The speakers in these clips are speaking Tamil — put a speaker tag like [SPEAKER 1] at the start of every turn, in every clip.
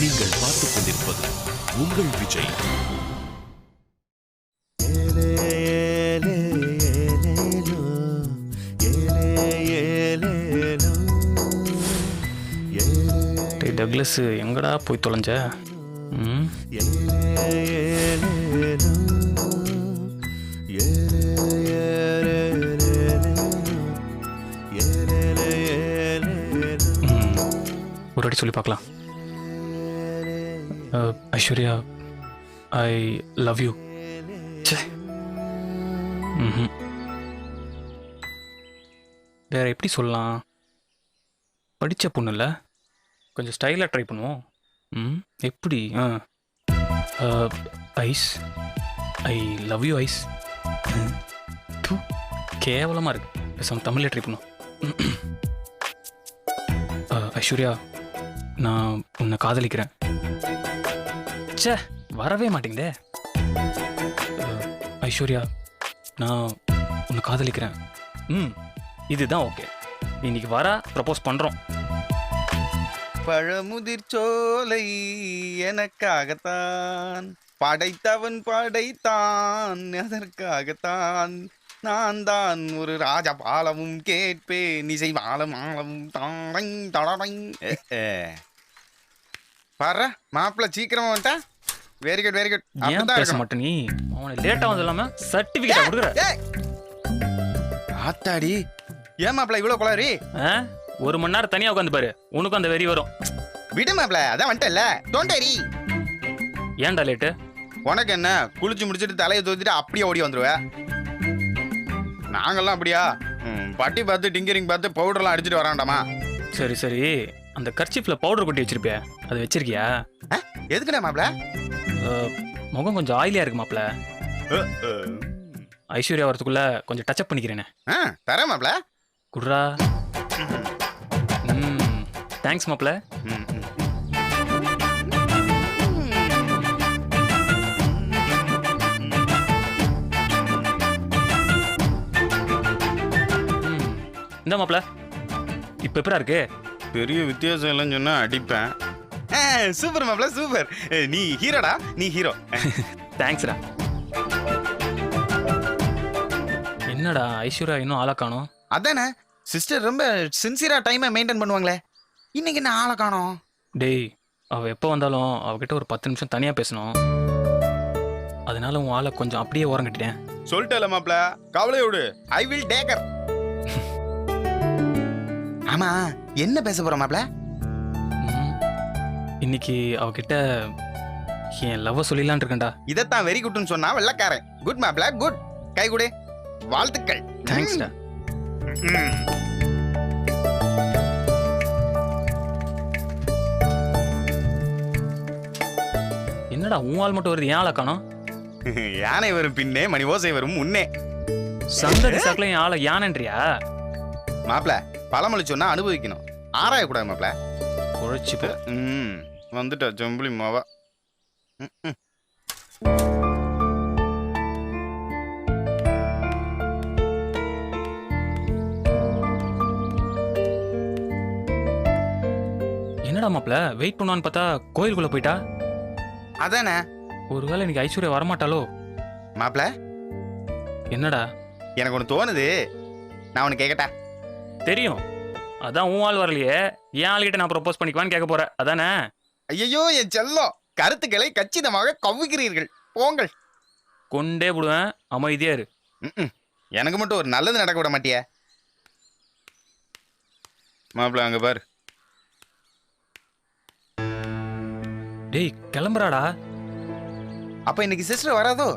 [SPEAKER 1] நீங்கள் பார்த்துக் கொண்டிருப்பது உங்கள் விஜய்.
[SPEAKER 2] டக்ளஸ் எங்கடா போய் தொலைஞ்ச? ஒரு வாட்டி சொல்லி பார்க்கலாம். ஐஸ்வர்யா, ஐ லவ் யூ. வேற எப்படி சொல்லலாம்? படித்த பொண்ணு இல்லை, கொஞ்சம் ஸ்டைலாக ட்ரை பண்ணுவோம். எப்படி? Eyes, I love you eyes. கேவலமாக இருக்கு. பேசாம தமிழில் ட்ரை பண்ணுவோம். ஐஸ்வர்யா, நான் உன்னை காதலிக்கிறேன். ச்சே, வரவே மாட்டேங்குதே. ஐஸ்வர்யா, நான் உன்னை காதலிக்கிறேன். இதுதான் ஓகே. இன்னைக்கு வர ப்ரப்போஸ் பண்ணுறோம்.
[SPEAKER 3] பழமுதிர் சோலை எனக்காகத்தான் படைத்தவன் படைத்தான், அதற்காகத்தான் நான் தான் ஒரு ராஜ பாலமும் கேட்பேன், இசை மாலம் மாலமும் தாடங் தடடங். பாரு மாப்பிள்ள சீக்கிரமா வந்துட்டா. Very good very good.
[SPEAKER 2] ஏன் பேச மாட்டே நீ? அவனை லேட்டா வந்து இல்லாம சர்டிபிகேட் கொடுக்குற.
[SPEAKER 3] ஆத்தாடி, ஏன் மாப்பிள்ள இவ்வளவு குளறி?
[SPEAKER 2] 1 மணி நேரம் தனியா உட்காந்து பாரு, உனக்கும் அந்த வெறி வரும்.
[SPEAKER 3] விடு மாப்பிள்ள, அதான் வந்துட்டல. Don't worry.
[SPEAKER 2] ஏன்டா லேட்டு?
[SPEAKER 3] உனக்கு என்ன, குளிச்சு முடிச்சுட்டு தலையை தூத்திட்டு அப்படியே ஓடி வந்துருவ. நாங்கெல்லாம் அப்படியா? பட்டி பார்த்து டிங்கரிங் பார்த்து பவுடர்லாம் அடிச்சுட்டு வராண்டாமா.
[SPEAKER 2] சரி சரி, அந்த கர்ச்சிஃப்ல பவுடர் கொட்டி வச்சிருப்பியா, அது வச்சிருக்கியா?
[SPEAKER 3] எதுக்குண்ணே மாப்பிள்ள?
[SPEAKER 2] முகம் கொஞ்சம் ஆயிலியா இருக்கு மாப்பிள்ள. ஐஸ்வர்யா வரதுக்குள்ள கொஞ்சம் டச் அப் பண்ணிக்கிறேனே.
[SPEAKER 3] தரேன் மாப்பிள்ள.
[SPEAKER 2] குர்ரா. தேங்க்ஸ் மாப்பிள்ள. இந்த மாப்பிள்ள இப்ப எப்படா இருக்கு?
[SPEAKER 3] பெரிய வித்தியாசம் இல்லைன்னு சொன்னா அடிப்பேன். சூப்பர் மாப்பிள்ள சூப்பர். நீ ஹீரோடா, நீ ஹீரோ.
[SPEAKER 2] தேங்க்ஸ்டா. என்னடா ஐஸ்வர்யா இன்னும் ஆளா காணோம்?
[SPEAKER 3] அதானே சிஸ்டர் ரொம்ப சின்சியரா டைமை மெயின்டைன் பண்ணுவாங்களே, இன்னைக்கு என்ன ஆளை காணோம்?
[SPEAKER 2] டேய், அவ எப்போ வந்தாலும் அவகிட்ட ஒரு 10 நிமிஷம் தனியா பேசணும். அதனால உன் ஆளை கொஞ்சம் அப்படியே ஓரம் கட்டிட்டேன்.
[SPEAKER 3] சொல்லிட்டேல மாப்பிள்ள, கவலையோடு. I will take care. ஆமா, என்ன பேச போற மாப்பிள்ள?
[SPEAKER 2] இன்னைக்கு அவகிட்ட என் லவ்வ சொல்லிடலான் இருக்கேன்டா.
[SPEAKER 3] இதத்தான் வெரி குட்னு சொன்னா வெள்ளக்காரன். குட் மாப்பிள்ள குட். கை கொடு. வாழ்த்துக்கள்.
[SPEAKER 2] தேங்க்ஸ்டா. என்னடா உன் ஆள் மட்டும் வருது, ஏன் ஆளை காணோம்?
[SPEAKER 3] யானை வரும் பின்னே, மணி ஓசை வரும் முன்னே.
[SPEAKER 2] சந்தடி சாக்கில என் ஆளை யானைன்றியா?
[SPEAKER 3] மாப்பிள்ள பழமொழி சொன்னா அனுபவிக்கணும், ஆராயக்கூடாது மாப்பிள்ள.
[SPEAKER 2] குழைச்சி போ.
[SPEAKER 3] வந்துட்டா ஜம்புளி மாவா.
[SPEAKER 2] என்னடா மாப்பிள்ள வெயிட் பண்ணுவான்னு பார்த்தா கோயிலுக்குள்ள போயிட்டா.
[SPEAKER 3] அதானே,
[SPEAKER 2] ஒருவேளை இன்னைக்கு ஐஸ்வர்யா வரமாட்டாலோ?
[SPEAKER 3] மாப்பிள்ள
[SPEAKER 2] என்னடா?
[SPEAKER 3] எனக்கு ஒன்று தோணுது, நான் ஒன்று கேட்கட்டா?
[SPEAKER 2] தெரியும், அதான் உன் ஆள் வரலையே, என் ஆள்கிட்ட நான் ப்ரப்போஸ் பண்ணிக்குவான்னு கேட்க போற அதானே?
[SPEAKER 3] ஐயோ என் செல்லம், கருத்துக்களை கச்சிதமாக கவ்வுகிறீர்கள். போங்கள்.
[SPEAKER 2] கொண்டே விடுவேன், அமைதியா இரு.
[SPEAKER 3] எனக்கு மட்டும் ஒரு நல்லது நடக்க விட மாட்டிய மாப்பிள்ள. அங்க பாரு.
[SPEAKER 2] டேய் கிளம்புறாடா.
[SPEAKER 3] அப்ப இன்னைக்கு சிஸ்டர் வராதோ?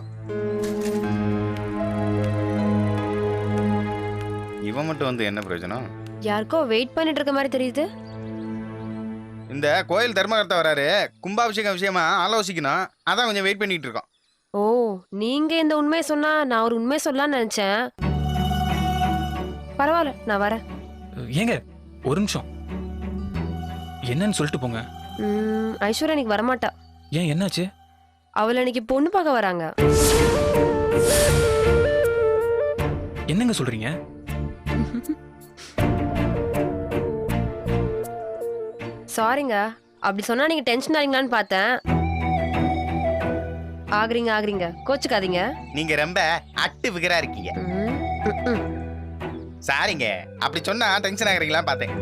[SPEAKER 3] இவன் மட்டும் வந்து என்ன பிரயோஜனம்?
[SPEAKER 4] யாருக்கோ வெயிட் பண்ணிட்டு இருக்க மாதிரி தெரியுது.
[SPEAKER 3] இந்த கோயில் தர்மகர்த்தா வராரு, கும்பாபிஷேகம் விஷயமா ஆலோசிக்கணும், அதான் கொஞ்சம் வெயிட் பண்ணிட்டு இருக்கோம்.
[SPEAKER 4] ஓ, நீங்க இந்த உண்மையை சொன்னா நான் ஒரு உண்மையை சொல்லலாம்னு நினைச்சேன். பரவாயில்ல, நான் வரேன்.
[SPEAKER 2] ஏங்க ஒரு நிமிஷம், என்னன்னு சொல்லிட்டு போங்க.
[SPEAKER 4] ஐஸ்வர்யா இன்னைக்கு வரமாட்டா.
[SPEAKER 2] ஏன், என்னாச்சு?
[SPEAKER 4] அவளை இன்னைக்கு பொண்ணு பார்க்க வராங்க.
[SPEAKER 2] என்னங்க சொல்றீங்க?
[SPEAKER 4] சாரிங்க, அப்படி சொன்னா நீங்க டென்ஷன் ஆறீங்களான்னு பார்த்தேன். ஆகுறீங்க கோச்சுக்காதீங்க.
[SPEAKER 3] நீங்க ரொம்ப அட்டு விகரா இருக்கீங்க.
[SPEAKER 4] ம், ம்.
[SPEAKER 3] சாரிங்க, அப்படி சொன்னா டென்ஷன் ஆகுறீங்களா பார்த்தேன்.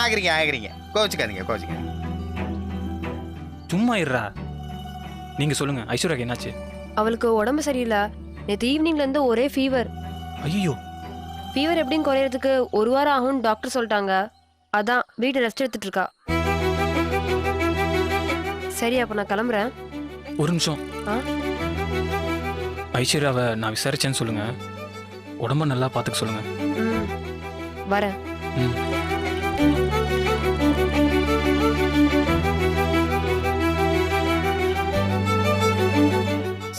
[SPEAKER 3] ஆகுறீங்க கோச்சுக்காதீங்க.
[SPEAKER 2] சும்மா இருடா. நீங்க சொல்லுங்க, ஐஸ்வர்யாக்கு என்னாச்சு?
[SPEAKER 4] அவளுக்கு உடம்பு சரியில்லை. நேற்று ஈவினிங்ல இருந்து ஒரே ஃபீவர்.
[SPEAKER 2] ஐயோ,
[SPEAKER 4] ஃபீவர் எப்படியும் குறையறதுக்கு 1 வாரம் ஆகும்னு டாக்டர் சொல்லிட்டாங்க. அதான் வீட்டை ரெஸ்ட் எடுத்துட்டு இருக்கா. சரி, அப்ப நான் கிளம்புறேன்.
[SPEAKER 2] ஒரு நிமிஷம்.
[SPEAKER 4] ஆ?
[SPEAKER 2] ஐஸ்வர்யாவை நான் விசாரிச்சேன்னு சொல்லுங்க. உடம்ப நல்லா பார்த்துக்க சொல்லுங்க.
[SPEAKER 4] ம், வரேன்.
[SPEAKER 2] ம்.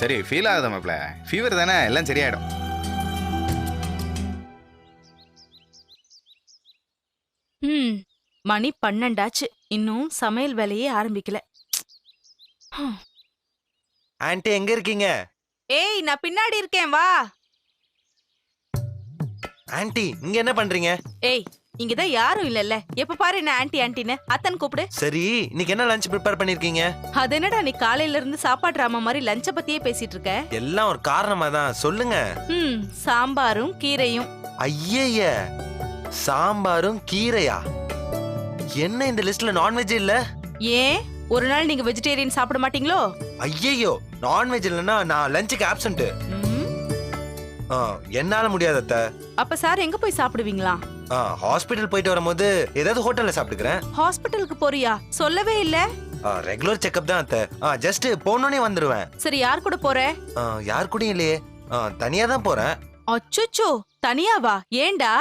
[SPEAKER 3] சரி, ஃபீல் ஆகுது மாப்ள. ஃபீவர் தானே, எல்லாம் சரியாயிடும்.
[SPEAKER 5] மணி 12 ஆச்சு. இன்னும் சமையல் வேலையே ஆரம்பிக்கல.
[SPEAKER 6] ஆன்ட்டி எங்க இருக்கீங்க?
[SPEAKER 5] ஏய், நான் பின்னாடி இருக்கேன், வா.
[SPEAKER 6] ஆன்ட்டி இங்க என்ன பண்றீங்க?
[SPEAKER 5] ஏய், இங்கதான் யாரும் இல்லல்ல. எப்ப பாரு என்ன ஆன்ட்டி ஆன்ட்டின்னு. அத்தன் கூப்பிடு.
[SPEAKER 6] சரி, இன்னைக்கு என்ன லஞ்ச் ப்ரிப்பேர் பண்ணிருக்கீங்க?
[SPEAKER 5] அது என்னடா நீ காலையில இருந்து சாப்பாடு டிராமா மாதிரி லஞ்ச பத்தியே பேசிட்டு இருக்க?
[SPEAKER 6] எல்லாம் ஒரு காரணமா தான், சொல்லுங்க.
[SPEAKER 5] சாம்பாரும் கீரையும்.
[SPEAKER 6] ஐயய்ய, சாம்பாரும் கீரையா? என்ன இந்த லிஸ்ட்ல நான்வெஜ் இல்ல?
[SPEAKER 5] ஏன் ஒரு நாள் நீங்க வெஜிடேரியன் சாப்பிட மாட்டீங்களோ?
[SPEAKER 6] ஐயையோ, நான்வெஜ் இல்லைன்னா நான் லஞ்சுக்கு ஆப்சென்ட். என்னால முடியாது அத்தை.
[SPEAKER 5] அப்ப சார் எங்க போய் சாப்பிடுவீங்களா?
[SPEAKER 6] ஹாஸ்பிட்டல் போயிட்டு வரும்போது ஏதாவது ஹோட்டல்ல சாப்பிட்டுக்கிறேன்.
[SPEAKER 5] ஹாஸ்பிட்டலுக்கு போறியா? சொல்லவே இல்ல.
[SPEAKER 6] ரெகுலர் செக்அப் தான் அத்தை. ஜஸ்ட் போனோனே வந்துருவேன்.
[SPEAKER 5] சரி, யார் கூட போற?
[SPEAKER 6] யார் கூடயும் இல்லையே, தனியா தான் போறேன்.
[SPEAKER 5] அச்சச்சோ, தனியாவா? ஏண்டா?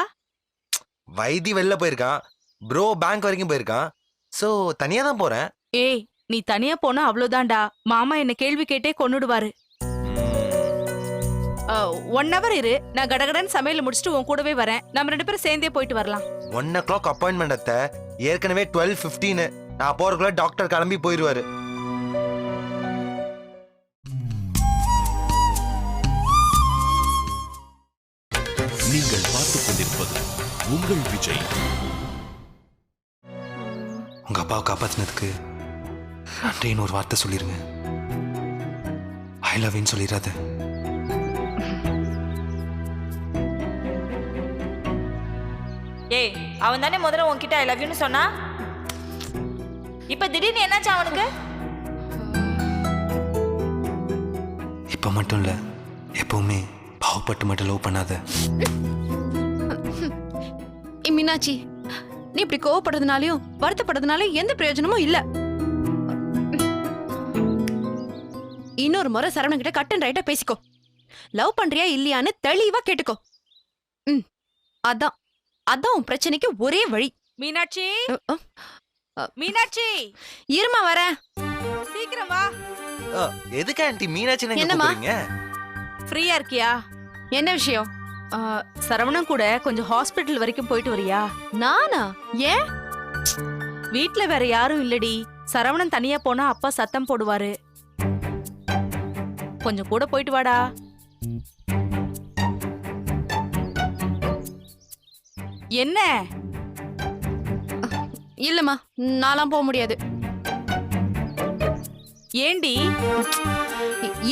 [SPEAKER 6] வைத்தி வெளில போயிருக்கான், ப்ரோ பேங்க் வரைக்கும் போயிருக்கான். சோ தனியா தான் போறேன்.
[SPEAKER 5] ஏய், நீ தனியா போனா அவ்வளவுதான்டா. மாமா என்ன கேள்வி கேட்டே கொன்னுடுவாரு. 1 hour இரு, நான் கடகடன் சமையல் முடிச்சுட்டு உன் கூடவே வரேன். நம்ம 2 பேரும் சேர்ந்தே போயிட்டு வரலாம்.
[SPEAKER 6] 1 o'clock அப்பாயின்மெண்ட் அத்தை. ஏற்கனவே 12:15. நான் போறதுக்குள்ள டாக்டர் கிளம்பி போயிருவாரு.
[SPEAKER 1] நீங்கள் பார்த்துக் கொண்டிருப்பது உங்கள் விஜய்.
[SPEAKER 6] உங்க அப்பாவை காப்பாத்தினதுக்கு நன்றின்னு ஒரு வார்த்தை சொல்லிருங்க. ஐ லவ் யூன்னு சொல்லிடாத.
[SPEAKER 7] ஏய், அவன் தானே முதல்ல உன்கிட்ட ஐ லவ் யூன்னு சொன்னா? இப்ப திடீர்னு என்னாச்சு அவனுக்கு?
[SPEAKER 6] இப்ப மட்டும் இல்ல, எப்பவுமே பாவப்பட்டு மட்டும் லவ் பண்ணாத.
[SPEAKER 8] மீனாட்சி, நீ இப்படி கோவப்படுறதுனாலயும் வருத்தப்படுறதுனாலயும் எந்த பிரயோஜனமும் இல்ல. இன்னொரு முறை சரவணன் கிட்ட கட் அண்ட் ரைட்டா பேசிக்கோ. லவ் பண்றியா இல்லையான்னு தெளிவா கேட்டுக்கோ. அதான் அதான் உன் பிரச்சனைக்கு ஒரே வழி.
[SPEAKER 5] மீனாட்சி, மீனாட்சி,
[SPEAKER 8] இருமா வரேன்.
[SPEAKER 5] சீக்கிரம் வா.
[SPEAKER 6] எதுக்கு ஆன்ட்டி மீனாட்சி நீங்க
[SPEAKER 8] என்னம்மா?
[SPEAKER 6] கூப்பிடுறீங்க?
[SPEAKER 5] ஃப்ரீயா இருக்கியா?
[SPEAKER 8] என்ன விஷயம்?
[SPEAKER 5] சரவணன் கூட கொஞ்சம் ஹாஸ்பிட்டல் வரைக்கும் போயிட்டு வரியா?
[SPEAKER 8] நானா? ஏன்?
[SPEAKER 5] வீட்ல வேற யாரும் இல்லடி. சரவணன் தனியா போனா அப்பா சத்தம் போடுவாரு. கொஞ்சம் கூட போயிட்டு வாடா. என்ன?
[SPEAKER 8] இல்லம்மா, நான்லாம் போக முடியாது.
[SPEAKER 5] ஏண்டி?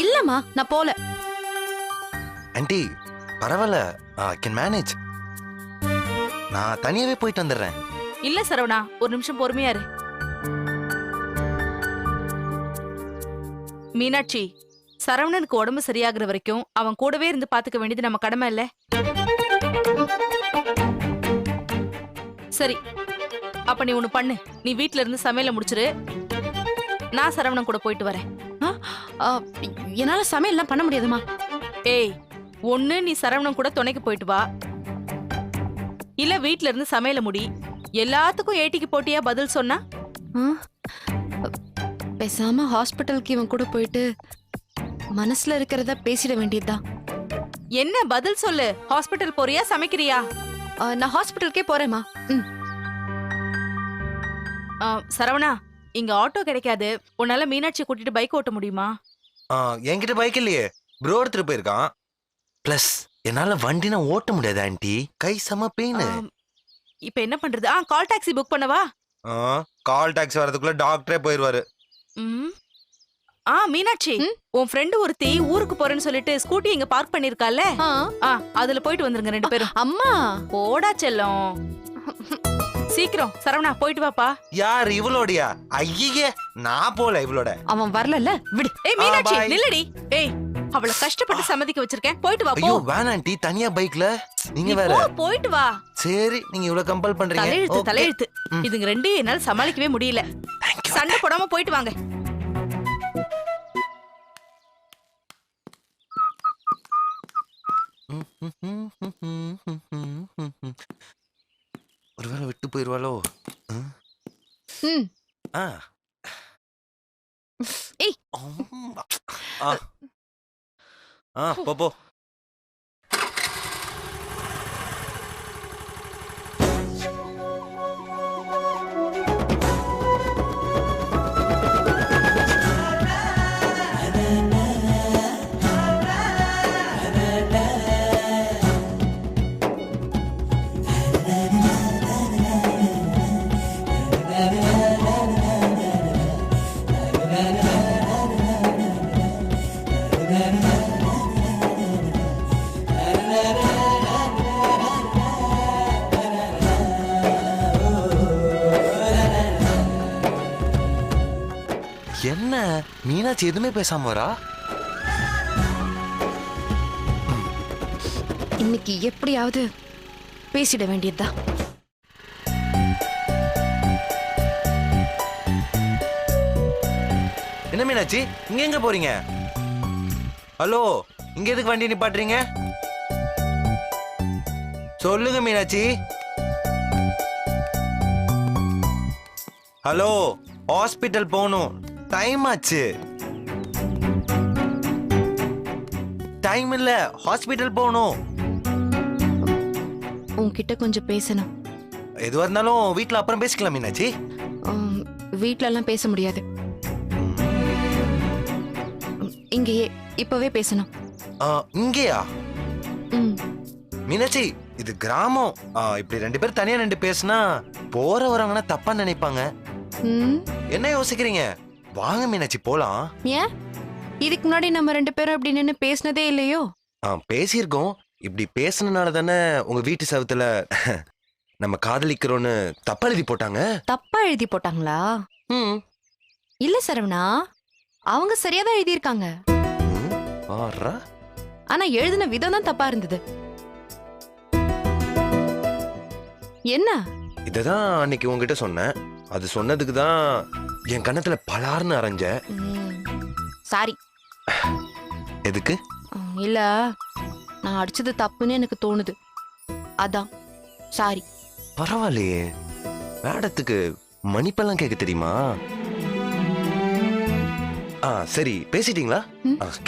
[SPEAKER 8] இல்லம்மா, நான் போல.
[SPEAKER 6] ஆன்ட்டி பரவாயில்ல, ஐ கேன் மேனேஜ். நான் தனியாவே போயிட்டு வந்துடுறேன்.
[SPEAKER 5] இல்ல சரவணா, ஒரு நிமிஷம் பொறுமையா இரு. மீனாட்சி, சரவணனுக்கு உடம்பு சரியாகிற வரைக்கும் அவன் கூடவே இருந்து பாத்துக்க வேண்டியது நம்ம கடமை இல்ல? சரி, அப்ப நீ ஒண்ணு பண்ணு. நீ வீட்ல இருந்து சமையல முடிச்சிரு. நான் சரவணன் கூட போயிட்டு வரேன்.
[SPEAKER 8] என்னால சமையல்லாம் பண்ண முடியாதுமா.
[SPEAKER 5] ஏய், ஒண்ணு நீ சரவணன் கூட துணைக்கு போயிட்டு வா, இல்ல வீட்ல இருந்து சமையல முடி. எல்லாத்துக்கும் ஏட்டிக்கு போட்டியா பதில் சொன்னா?
[SPEAKER 8] பேசாம ஹாஸ்பிட்டலுக்கு இவன் கூட போயிட்டு மனசுல இருக்கிறத பேசிட வேண்டியதுதான்.
[SPEAKER 5] என்ன பதில் சொல்லு. ஹாஸ்பிட்டல் போறியா, சமைக்கிறியா?
[SPEAKER 8] நான் ஹாஸ்பிட்டலுக்கே போறேம்மா.
[SPEAKER 5] சரவணா, இங்க ஆட்டோ கிடைக்காது. உன்னால மீனாட்சி கூட்டிட்டு பைக் ஓட்ட முடியுமா?
[SPEAKER 6] என்கிட்ட பைக் இல்லையே, ப்ரோ எடுத்துட்டு போயிருக்கான். பிளஸ் என்னால வண்டினா ஓட்ட முடியாது ஆன்ட்டி, கை செம பெயின்.
[SPEAKER 5] இப்ப என்ன பண்றது? கால் டாக்ஸி புக் பண்ணவா?
[SPEAKER 6] கால் டாக்ஸி வரதுக்குள்ள டாக்டரே போயிருவாரு.
[SPEAKER 5] ம். மீனாட்சி, உன் ஃப்ரெண்டு ஒருத்தி ஊருக்கு போறேன்னு சொல்லிட்டு ஸ்கூட்டி இங்க பார்க் பண்ணிருக்கால, அதுல போயிட்டு வந்துருங்க 2 பேரும்.
[SPEAKER 8] அம்மா
[SPEAKER 5] போடா செல்லம். சீக்கிரம் சரவணா போயிட்டு வாப்பா.
[SPEAKER 6] யார் இவளோடயா? ஐயே நான் போல இவளோட.
[SPEAKER 8] அவன் வரலல்ல விடு.
[SPEAKER 5] ஏய் மீனாட்சி
[SPEAKER 6] bye.
[SPEAKER 5] நில்லடி. ஏய் அவள கஷ்டப்பட்டு சம்மதிக்க வச்சிருக்கேன், போயிட்டு வா போ.
[SPEAKER 6] ஐயோ வேணாண்டி, தனியா பைக்ல நீங்க
[SPEAKER 5] நீ
[SPEAKER 6] வேற.
[SPEAKER 5] போ, போயிட்டு வா.
[SPEAKER 6] சரி நீங்க இவ்வளவு கம்பல் பண்றீங்க.
[SPEAKER 5] தலையெழுத்து
[SPEAKER 6] Okay.
[SPEAKER 5] தலையெழுத்து. இதுங்க 2 என்னால சமாளிக்கவே முடியல.
[SPEAKER 6] Thank you.
[SPEAKER 5] சண்டை போடாம போயிட்டு வாங்க.
[SPEAKER 6] ஒருவேளை விட்டு போயிருவாளோ?
[SPEAKER 8] ம்.
[SPEAKER 6] ஆ.
[SPEAKER 8] ஏய்.
[SPEAKER 6] அம்மா. போ போ. என்ன மீனாட்சி எதுவுமே பேசாம வரா?
[SPEAKER 8] இன்னைக்கு எப்படியாவது பேசிட வேண்டியதுதான்.
[SPEAKER 6] என்ன மீனாட்சி இங்க எங்க போறீங்க? ஹலோ, இங்க எதுக்கு வண்டி நிப்பாட்டுறீங்க? சொல்லுங்க மீனாட்சி. ஹலோ, ஹாஸ்பிட்டல் போகணும், டைம் ஆச்சு. டைம் இல்ல, ஹாஸ்பிட்டல் போகணும்.
[SPEAKER 8] உன்கிட்ட கொஞ்சம் பேசணும்.
[SPEAKER 6] எதுவா இருந்தாலும் வீட்ல அப்புறம் பேசிக்கலாம் மீனாட்சி.
[SPEAKER 8] வீட்ல எல்லாம் பேச முடியாது, இங்கேயே இப்பவே பேசணும்.
[SPEAKER 6] இங்கேயா?
[SPEAKER 8] ம்.
[SPEAKER 6] மீனாட்சி இது கிராமம். இப்படி 2 பேர் தனியா நின்று பேசினா போற வரவங்கன்னா தப்பா நினைப்பாங்க.
[SPEAKER 8] ம்.
[SPEAKER 6] என்ன யோசிக்கிறீங்க? வாங்க மீனாட்சி போலாம்.
[SPEAKER 8] ஏன் இதுக்கு முன்னாடி நம்ம 2 பேரும் இப்படி நின்னு பேசினதே இல்லையோ?
[SPEAKER 6] பேசியிருக்கோம். இப்படி பேசுனனால தானே உங்க வீட்டு சவுத்துல நம்ம காதலிக்கிறோன்னு தப்பா எழுதி போட்டாங்க.
[SPEAKER 8] தப்பா எழுதி போட்டாங்களா?
[SPEAKER 6] ம்.
[SPEAKER 8] இல்ல சரவணா, அவங்க சரியாதான் எழுதியிருக்காங்க.
[SPEAKER 6] ஆறா.
[SPEAKER 8] ஆனா எழுதின விதம் தான் தப்பா இருந்தது. என்ன?
[SPEAKER 6] இததான் அன்னைக்கு உங்ககிட்ட சொன்னேன். அது சொன்னதுக்கு தான் என் கண்ணத்துல பலார்னு அரைஞ்ச.
[SPEAKER 8] சாரி.
[SPEAKER 6] எதுக்கு?
[SPEAKER 8] இல்ல, நான் அடிச்சது தப்புன்னு எனக்கு தோணுது, அதான் சாரி.
[SPEAKER 6] பரவாயில்லையே, மேடத்துக்கு மன்னிப்பெல்லாம் கேட்க தெரியுமா? சரி பேசிட்டீங்களா?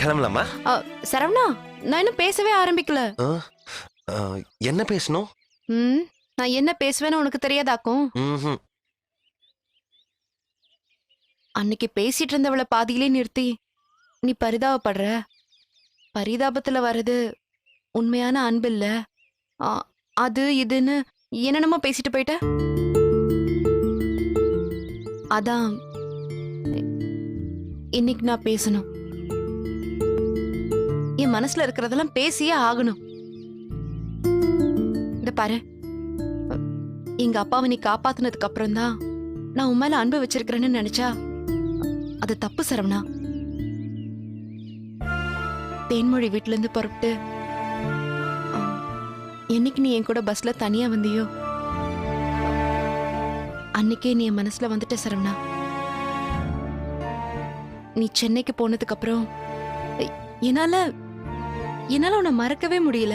[SPEAKER 6] கிளம்பலாமா?
[SPEAKER 8] சரவணா, நான் இன்னும் பேசவே ஆரம்பிக்கல.
[SPEAKER 6] என்ன பேசணும்?
[SPEAKER 8] நான் என்ன பேசுவேன்னு உனக்கு தெரியாதாக்கும்? அன்னைக்கு பேசிட்டு இருந்தவளை பாதியிலே நிறுத்தி நீ பரிதாபப்படுற. பரிதாபத்துல வர்றது உண்மையான அன்பு இல்ல, அது இதுன்னு என்னென்னமோ பேசிட்டு போயிட்ட. அதான் இன்னைக்கு நான் பேசணும். என் மனசுல இருக்கிறதெல்லாம் பேசியே ஆகணும். இந்த பாரு, எங்க அப்பாவை நீ காப்பாத்துனதுக்கு அப்புறம் தான் நான் உன் மேல அன்பு வச்சிருக்கிறேன்னு நினைச்சா அது தப்பு சரவணா. தேன்மொழி வீட்டுல இருந்து புறப்பட்டு என்னைக்கு நீ என் கூட பஸ்ல தனியா வந்தியோ அன்னைக்கே நீ என் மனசுல வந்துட்ட சரவணா. நீ சென்னைக்கு போனதுக்கு அப்புறம் என்னால உன்னை மறக்கவே முடியல.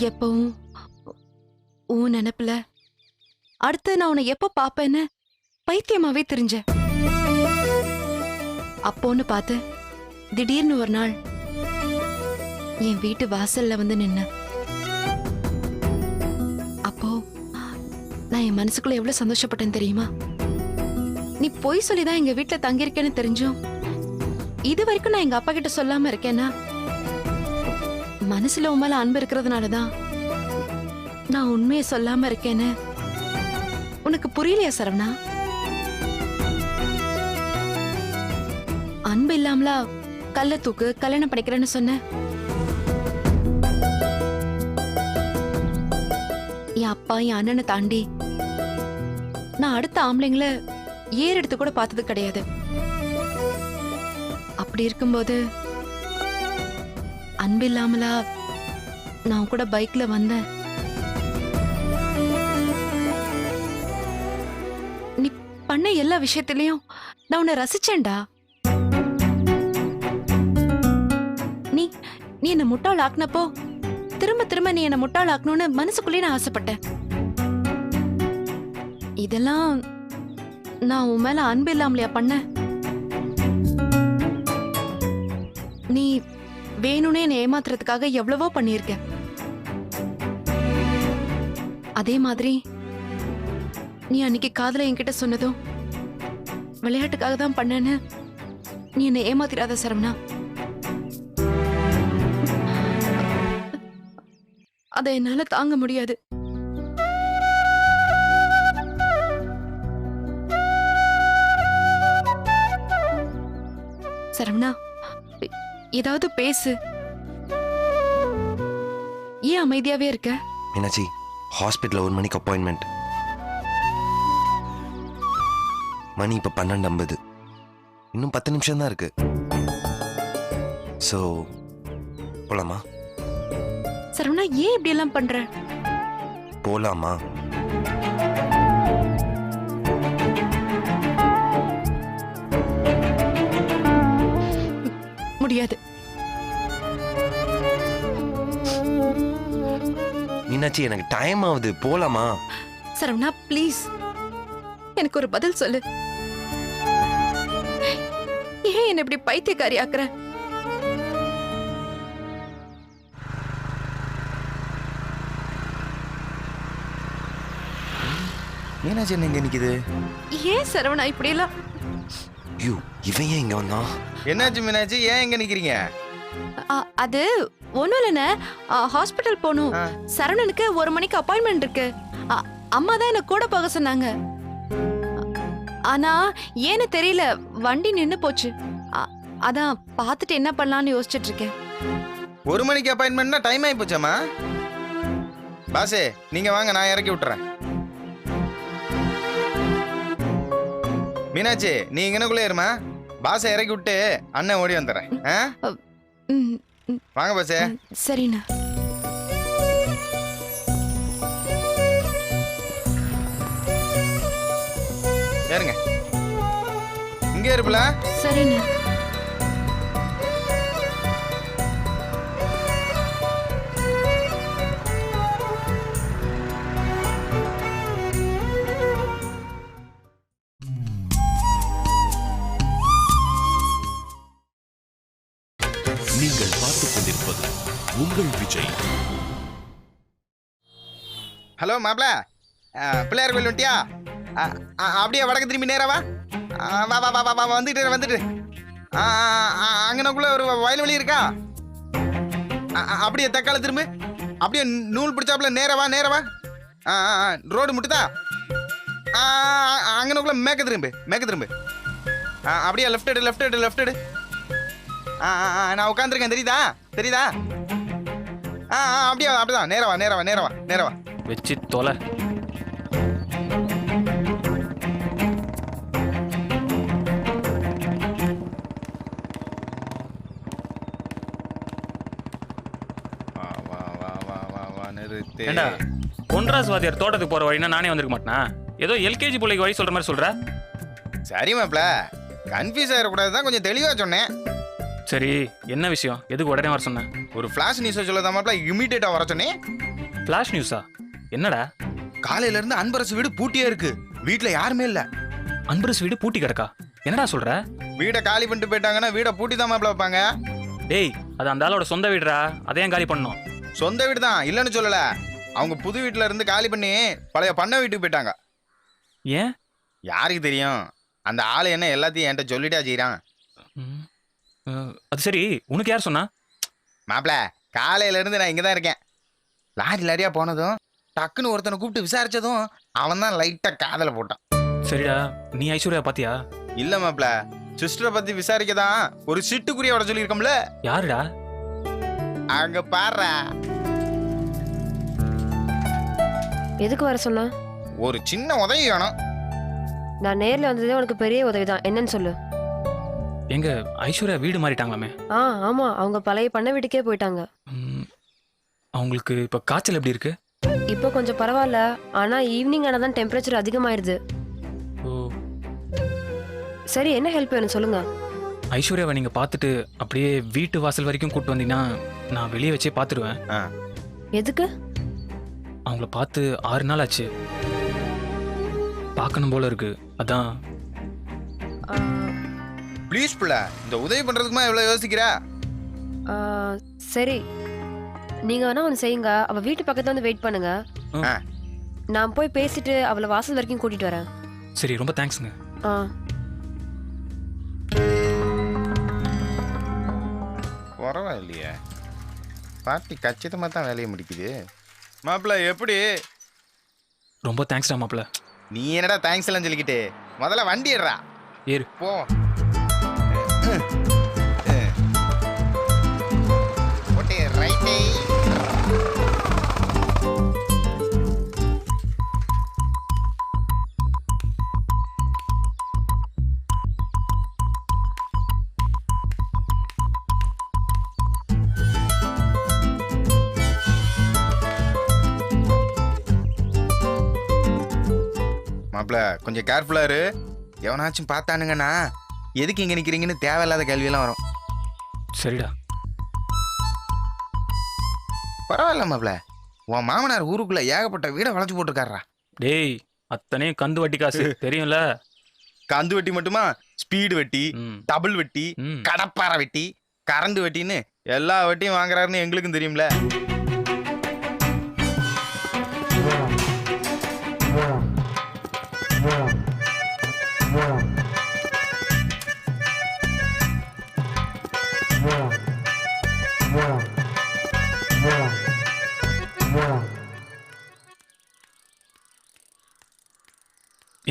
[SPEAKER 8] எப்பவும் உன் நினைப்புல அடுத்து நான் உன்னை எப்ப பாப்பேன்னு பைத்தியமாவே தெரிஞ்ச. அப்போன்னு பார்த்து திடீர்னு ஒரு நாள் என் வீட்டு வாசல்ல வந்து நின்ன. அப்போ நான் என் மனசுக்குள்ள எவ்வளவு சந்தோஷப்பட்டேன் தெரியுமா? நீ பொய் சொல்லிதான் எங்க வீட்டுல தங்கியிருக்கேன்னு தெரிஞ்சும் இது வரைக்கும் நான் எங்க அப்பா கிட்ட சொல்லாம இருக்கேன்னா மனசுல உன் மேல அன்பு இருக்கிறதுனாலதான் நான் உண்மையை சொல்லாம இருக்கேன்னு உனக்கு புரியலையா சரவணா? அன்பு இல்லாமலா கல்ல தூக்கு கல்யாணம் பண்ணிக்கிறேன்னு சொன்ன? என் அப்பா என் அண்ணனை தாண்டி நான் அடுத்த ஆம்பளைங்களை ஏர் எடுத்து கூட பார்த்தது கிடையாது. அப்படி இருக்கும்போது அன்பு இல்லாமலா நான் கூட பைக்ல வந்தேன். நீ பண்ண எல்லா விஷயத்திலயும் நான் உன்னை ரசிச்சேன்டா. நீ நீ என்ன முட்டாள் ஆக்குனப்போ திரும்ப திரும்ப நீ என்ன முட்டாள் ஆக்கணும்னு மனசுக்குள்ளே நான் ஆசைப்பட்டேன். இதெல்லாம் நான் உன் மேல அன்பு இல்லாமலையா பண்ண? நீ வேணும்னே என்னை ஏமாத்துறதுக்காக எவ்வளவோ பண்ணியிருக்க. அதே மாதிரி நீ அன்னைக்கு காதல என்கிட்ட சொன்னதும் விளையாட்டுக்காக தான் பண்ணேன்னு நீ என்னை ஏமாத்திராத சரவணா. அதை என்னால தாங்க முடியாது. சரவணா, ஏதாவது பேசு. ஏன் அமைதியாவே இருக்க?
[SPEAKER 6] மீனாட்சி, ஹாஸ்பிட்டல் 1 மணிக்கு அப்பாயின்மெண்ட். மணி இப்போ 12:50. இன்னும் 10 நிமிஷம் தான் இருக்கு. ஸோ போலாமா?
[SPEAKER 8] சரவணா, ஏன் இப்படி எல்லாம் பண்ற?
[SPEAKER 6] போலாமா?
[SPEAKER 8] முடியாது.
[SPEAKER 6] மீனாட்சி, எனக்கு டைம் ஆகுது, போலாமா?
[SPEAKER 8] சரவணா ப்ளீஸ், எனக்கு ஒரு பதில் சொல்லு. ஏன் என்ன இப்படி பைத்தியக்காரி ஆக்குற?
[SPEAKER 3] மீனாட்சி என்ன இங்க நிக்குது?
[SPEAKER 8] ஏன் சரவணா இப்படி எல்லாம்?
[SPEAKER 6] ஐயோ, இவன் ஏன் இங்க வந்தான்?
[SPEAKER 3] என்னாச்சு மீனாட்சி, ஏன் இங்க நிக்கிறீங்க?
[SPEAKER 8] அது ஒண்ணும் இல்லைண்ணே, ஹாஸ்பிட்டல் போகணும். சரவணனுக்கு 1 மணிக்கு அப்பாயின்மெண்ட் இருக்கு. அம்மா தான் என்ன கூட போக சொன்னாங்க. ஆனா ஏன்னு தெரியல, வண்டி நின்னு போச்சு. அதான் பார்த்துட்டு என்ன பண்ணலாம்னு யோசிச்சுட்டு இருக்கேன்.
[SPEAKER 3] 1 மணிக்கு அப்பாயின்மெண்ட்னா டைம் ஆகி போச்சாமா? பாசே, நீங்க வாங்க, நான் இறக்கி விட்டுறேன். மீனாட்சி, நீ இங்கனக்குள்ளே இருமா. பாசை இறக்கி விட்டு அண்ணன் ஓடி வந்துடுறேன்.
[SPEAKER 8] ம்,
[SPEAKER 3] வாங்க பாசே.
[SPEAKER 8] சரிண்ணா.
[SPEAKER 3] ஏறுங்க, இங்கே இருப்பல.
[SPEAKER 8] சரிண்ணா.
[SPEAKER 1] நீங்கள் பார்த்துக் கொண்டிருப்பது உங்கள் விஜய்.
[SPEAKER 3] ஹலோ மாப்பிள, பிள்ளையார் கோயில் வந்துட்டியா? அப்படியே வடக்கு திரும்பி நேரா வா. வா வா வா வா வா, வந்துட்டு அங்கனக்குள்ள ஒரு வயல்வெளி இருக்கா? அப்படியே தக்கால திரும்பு, அப்படியே நூல் பிடிச்சாப்புல நேரா வா. ரோடு முட்டுதா? அங்கனக்குள்ள மேக்க திரும்பு. அப்படியே லெஃப்ட் எடு. நான் உட்காந்துருக்கேன், தெரியுதா? அப்படிதான் நேரா வா.
[SPEAKER 2] வச்சு தொலை. ஏண்டா, பொன்ராஜ் வாத்தியார் தோட்டத்துக்கு போற வழினா நானே வந்திருக்க மாட்டேனா? ஏதோ எல்கேஜி பிள்ளைக்கு வழி சொல்ற மாதிரி சொல்ற.
[SPEAKER 3] சரி மாப்ள, கன்ஃபியூஸ் ஆயிடக்கூடாது தான் கொஞ்சம் தெளிவா சொன்னேன்.
[SPEAKER 2] சரி, என்ன விஷயம்? எதுக்கு உடனே வர சொன்னேன்?
[SPEAKER 3] ஒரு ஃபிளாஷ் நியூஸை சொல்லதான் மாப்ள, இமிடியேட்டா வர சொன்னேன்.
[SPEAKER 2] ஃபிளாஷ் நியூஸா? என்னடா?
[SPEAKER 3] காலையில இருந்து அன்பரசு வீடு பூட்டியே இருக்கு, வீட்டுல யாருமே இல்ல.
[SPEAKER 2] அன்பரசு வீடு பூட்டி கிடக்கா? என்னடா சொல்ற?
[SPEAKER 3] வீடை காலி பண்ணிட்டு போயிட்டாங்கன்னா வீடை பூட்டி தான் மாப்ள வைப்பாங்க.
[SPEAKER 2] டேய், அது அந்த ஆளோட சொந்த வீடுடா, அதையும் காலி பண்ணோம்.
[SPEAKER 3] சொந்த வீடு தான், இல்லைன்னு சொல்லல. அவங்க புது வீட்டுல இருந்து காலி பண்ணி பழைய பண்ண வீட்டுக்கு போயிட்டாங்க.
[SPEAKER 2] ஏன்?
[SPEAKER 3] யாருக்கு தெரியும்? அந்த ஆளு என்ன எல்லாத்தையும் என்கிட்ட சொல்லிட்டா செய்யறான்.
[SPEAKER 2] அது சரி, உனக்கு யார் சொன்னா?
[SPEAKER 3] மாப்ள, காலையில இருந்து நான் இங்கதான் இருக்கேன். லாரியா போனதும் டக்குன்னு ஒருத்தனை கூப்பிட்டு விசாரிச்சதும் அவன் தான் லைட்டா காதல போட்டான்.
[SPEAKER 2] சரிடா, நீ ஐஸ்வர்யா பாத்தியா?
[SPEAKER 3] இல்ல மாப்ள, சிஸ்டரை பத்தி விசாரிக்கதான் ஒரு சிட்டுக்குருவிய வர சொல்லியிருக்கோம்ல.
[SPEAKER 2] யாருடா?
[SPEAKER 3] அங்க பாரு,
[SPEAKER 4] எதுக்கு வர சொன்னா?
[SPEAKER 3] ஒரு சின்ன உதவி வேணும்.
[SPEAKER 4] நான் நேர்ல வந்ததே உனக்கு பெரிய உதவிதான். என்னன்னு சொல்லு.
[SPEAKER 2] எங்க ஐஸ்வர்யா வீடு மாறிட்டாங்களாமே?
[SPEAKER 4] ஆமா, அவங்க பழைய பண்ண வீட்டுக்கே போயிட்டாங்க.
[SPEAKER 2] அவங்களுக்கு இப்ப காய்ச்சல் எப்படி இருக்கு?
[SPEAKER 4] இப்போ கொஞ்சம் பரவாயில்ல. ஆனா ஈவினிங் ஆனாதான் டெம்பரேச்சர் அதிகமாயிருது.
[SPEAKER 2] ஓ,
[SPEAKER 4] சரி, என்ன ஹெல்ப் வேணும் சொல்லுங்க.
[SPEAKER 2] ஐஸ்வர்யாவை நீங்க பார்த்துட்டு அப்படியே வீட்டு வாசல் வரைக்கும் கூட்டு வந்தீங்கன்னா நான் வெளியே வச்சே பார்த்துடுவேன்.
[SPEAKER 4] எதுக்கு?
[SPEAKER 2] அவங்கள பார்த்து 6 நாள் ஆச்சு, பார்க்கணும் போல இருக்கு. அதான்.
[SPEAKER 4] ஆ,
[SPEAKER 3] ப்ளீஸ் பிள்ளை, இந்த உதவி பண்றதுக்குமா எவ்வளவு யோசிக்கிற?
[SPEAKER 4] ஆ, சரி, நீங்க வேணா ஒன்று செய்யுங்க. அவ வீட்டு பக்கத்துல வந்து வெயிட் பண்ணுங்க.
[SPEAKER 3] ஆ.
[SPEAKER 4] நான் போய் பேசிட்டு அவளை வாசல் வரைக்கும் கூட்டிட்டு வரேன்.
[SPEAKER 2] சரி, ரொம்ப தேங்க்ஸ்ங்க.
[SPEAKER 4] ஆ,
[SPEAKER 3] பரவாயில்லையே, பார்ட்டி கச்சிதமா தான் வேலையை முடிக்குது. மாப்பிள்ள எப்படி?
[SPEAKER 2] ரொம்ப தேங்க்ஸ்டா மாப்ள.
[SPEAKER 3] நீ என்னடா தேங்க்ஸ் எல்லாம் சொல்லிக்கிட்டு, முதல்ல வண்டி ஏறா.
[SPEAKER 2] ஏறு.
[SPEAKER 3] போ. ஓட்டே ரைட்டே. மாப்பிள்ள கொஞ்சம் கேர்ஃபுல்லா இரு. எவனாச்சும் பார்த்தானுங்கன்னா எதுக்கு இங்க நிக்கிறீங்கன்னு தேவையில்லாத கேள்வியெல்லாம் வரும்.
[SPEAKER 2] சரிடா.
[SPEAKER 3] பரவாயில்ல மாப்பிள்ள, உன் மாமனார் ஊருக்குள்ள ஏகப்பட்ட வீடை வளைச்சு போட்டிருக்காரா.
[SPEAKER 2] டேய், அத்தனையும் கந்து வட்டி காசு தெரியும்ல?
[SPEAKER 3] கந்து வெட்டி மட்டுமா, ஸ்பீடு வெட்டி,
[SPEAKER 2] ம்,
[SPEAKER 3] டபுள் வெட்டி,
[SPEAKER 2] ம்.
[SPEAKER 3] கடப்பாறை வெட்டி, கரண்ட் வெட்டின்னு எல்லா வெட்டியும் வாங்குறாருன்னு எங்களுக்கும் தெரியும்ல.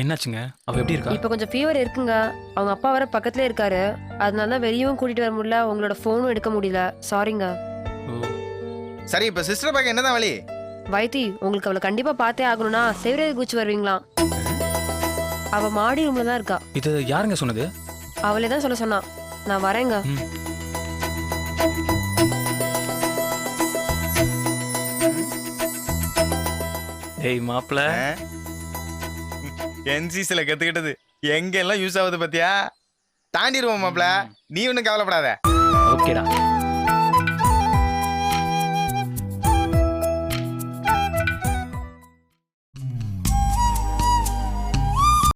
[SPEAKER 2] என்னாச்சுங்க? அவ எப்படி இருக்கா?
[SPEAKER 4] இப்போ கொஞ்சம் ஃபீவர் இருக்குங்க. அவங்க அப்பா வர பக்கத்துல இருக்காரு. அதனால தான் வெளியவும் கூட்டிட்டு வர முடியல. உங்களோட ஃபோனும் எடுக்க முடியல. சாரிங்க.
[SPEAKER 2] ஓ,
[SPEAKER 3] சரி, இப்ப சிஸ்டர் பார்க்க என்னதான் வழி?
[SPEAKER 4] வைத்தி, உங்களுக்கு அவளை கண்டிப்பா பார்த்தே ஆகணும்னா செவரே குச்சி வருவீங்களா? அவ மாடி ரூம்ல தான் இருக்கா.
[SPEAKER 2] இது யாருங்க சொன்னது?
[SPEAKER 4] அவளே தான் சொல்ல சொன்னா. நான் வரேங்க.
[SPEAKER 2] ம். டேய் மாப்ள,
[SPEAKER 3] என்சிசில கத்துக்கிட்டது எங்க எல்லாம் யூஸ் ஆகுது பாத்தியா? தாண்டிடுவோம் மாப்ள, நீ ஒன்னும் கவலைப்படாத.
[SPEAKER 2] ஓகேடா.